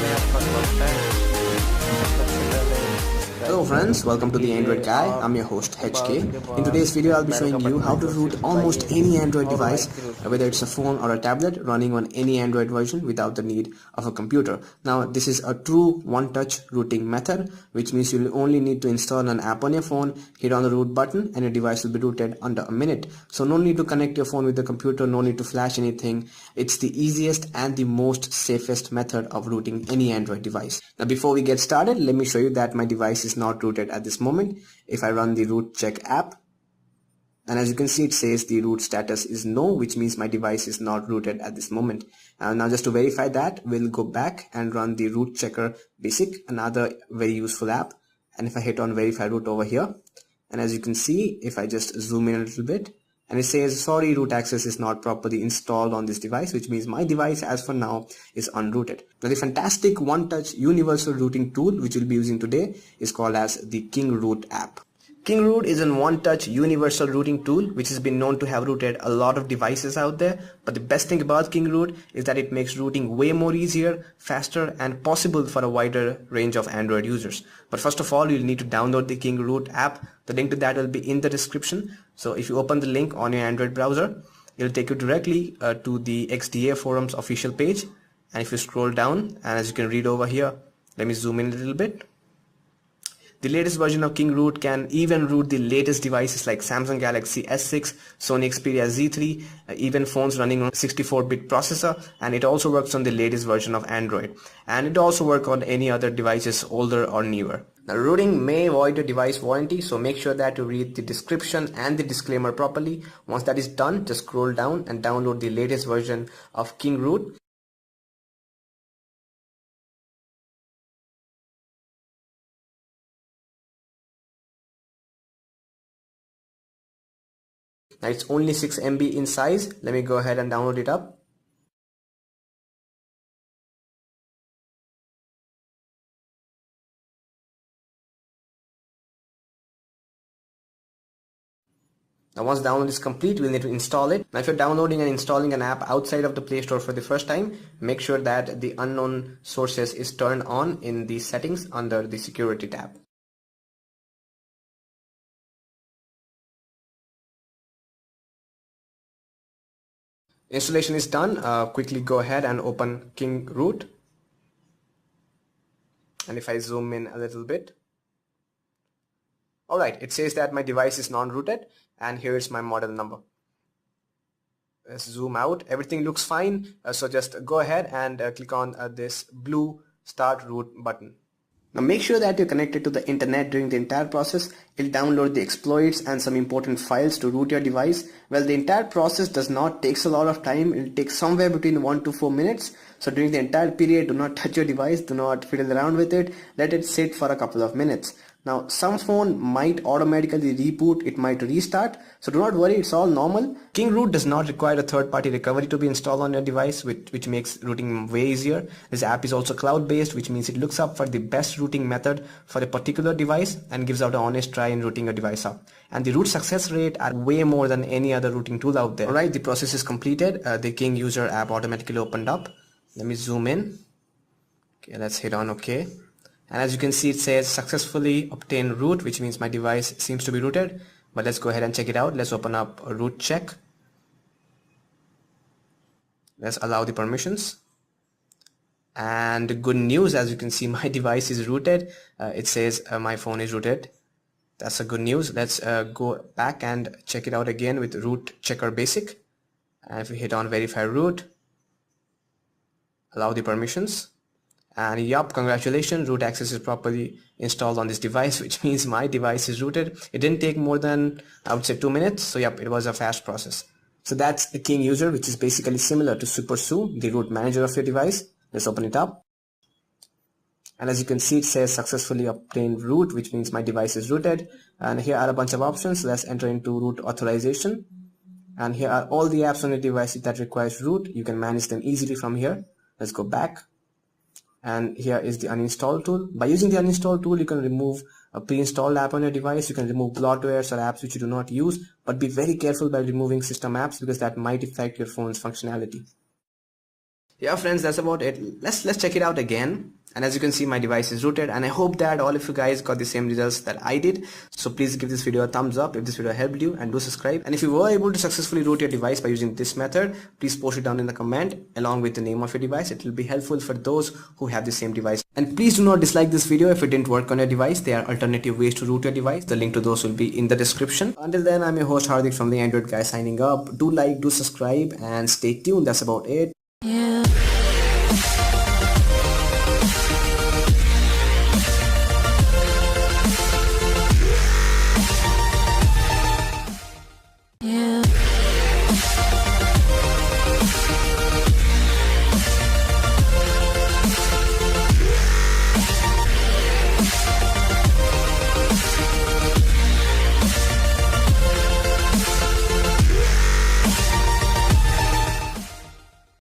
में आपका स्वागत है। सबसे पहले Hello friends, welcome to the Android Guy. I'm your host HK. In today's video I'll be showing you how to root almost any Android device, whether it's a phone or a tablet, running on any Android version without the need of a computer. Now this is a true one-touch rooting method, which means you'll only need to install an app on your phone, hit on the root button, and your device will be rooted under a minute. So no need to connect your phone with the computer, no need to flash anything. It's the easiest and the most safest method of rooting any Android device. Now before we get started, let me show you that my device is not rooted at this moment. If I run the root check app, and as you can see, it says the root status is no, which means my device is not rooted at this moment. Now just to verify that, we'll go back and run the root checker basic, another very useful app. And if I hit on verify root over here, and as you can see, if I just zoom in a little bit, and it says sorry, root access is not properly installed on this device, which means my device as for now is unrooted. Now the fantastic one-touch universal rooting tool which we'll be using today is called as the King Root app. King Root is a one-touch universal rooting tool which has been known to have rooted a lot of devices out there, but the best thing about King Root is that it makes rooting way more easier, faster, and possible for a wider range of Android users. But first of all, you'll need to download the King Root app. The link to that will be in the description. So if you open the link on your Android browser, it'll take you directly to the XDA forums official page. And if you scroll down, and as you can read over here, let me zoom in a little bit. The latest version of King Root can even root the latest devices like Samsung Galaxy S6, Sony Xperia Z3, even phones running on 64-bit processor, and it also works on the latest version of Android. And it also works on any other devices older or newer. Now rooting may void your device warranty, so make sure that you read the description and the disclaimer properly. Once that is done, just scroll down and download the latest version of King Root. Now it's only 6 MB in size. Let me go ahead and download it up. Now once download is complete, we'll need to install it. Now if you're downloading and installing an app outside of the Play Store for the first time, make sure that the unknown sources is turned on in the settings under the security tab. Installation is done. Quickly go ahead and open King Root. And if I zoom in a little bit, alright, it says that my device is non-rooted, and here is my model number. Let's zoom out. Everything looks fine, so just go ahead and click on this blue Start Root button. Now make sure that you're connected to the internet during the entire process. It'll download the exploits and some important files to root your device. Well, the entire process does not take a lot of time. It'll take somewhere between 1 to 4 minutes. So during the entire period, do not touch your device, do not fiddle around with it. Let it sit for a couple of minutes. Now some phone might automatically reboot, it might restart, so do not worry, it's all normal. King Root does not require a third-party recovery to be installed on your device, which makes rooting way easier. This app is also cloud-based, which means it looks up for the best rooting method for a particular device and gives out an honest try in rooting your device up. And the root success rate are way more than any other rooting tool out there. Alright, the process is completed. The King user app automatically opened up. Let me zoom in. Okay, let's hit on OK. And as you can see, it says successfully obtain root, which means my device seems to be rooted. But let's go ahead and check it out. Let's open up a root check. Let's allow the permissions. And good news, as you can see, my device is rooted. It says my phone is rooted. That's a good news. Let's go back and check it out again with root checker basic. And if we hit on verify root, allow the permissions. And yup, congratulations, root access is properly installed on this device, which means my device is rooted. It didn't take more than, I would say, 2 minutes. So yup, it was a fast process. So that's the King user, which is basically similar to SuperSU, the root manager of your device. Let's open it up. And as you can see, it says successfully obtained root, which means my device is rooted. And here are a bunch of options. Let's enter into root authorization. And here are all the apps on your device that requires root. You can manage them easily from here. Let's go back. And here is the uninstall tool. By using the uninstall tool, you can remove a pre-installed app on your device. You can remove bloatwares or apps which you do not use, but be very careful by removing system apps because that might affect your phone's functionality. Yeah friends, that's about it. Let's check it out again. And as you can see, my device is rooted, and I hope that all of you guys got the same results that I did. So please give this video a thumbs up if this video helped you, and do subscribe. And if you were able to successfully root your device by using this method, please post it down in the comment along with the name of your device. It will be helpful for those who have the same device. And please do not dislike this video if it didn't work on your device. There are alternative ways to root your device. The link to those will be in the description. Until then, I'm your host Hardik from the Android Guy signing up. Do like, do subscribe, and stay tuned. That's about it. Yeah.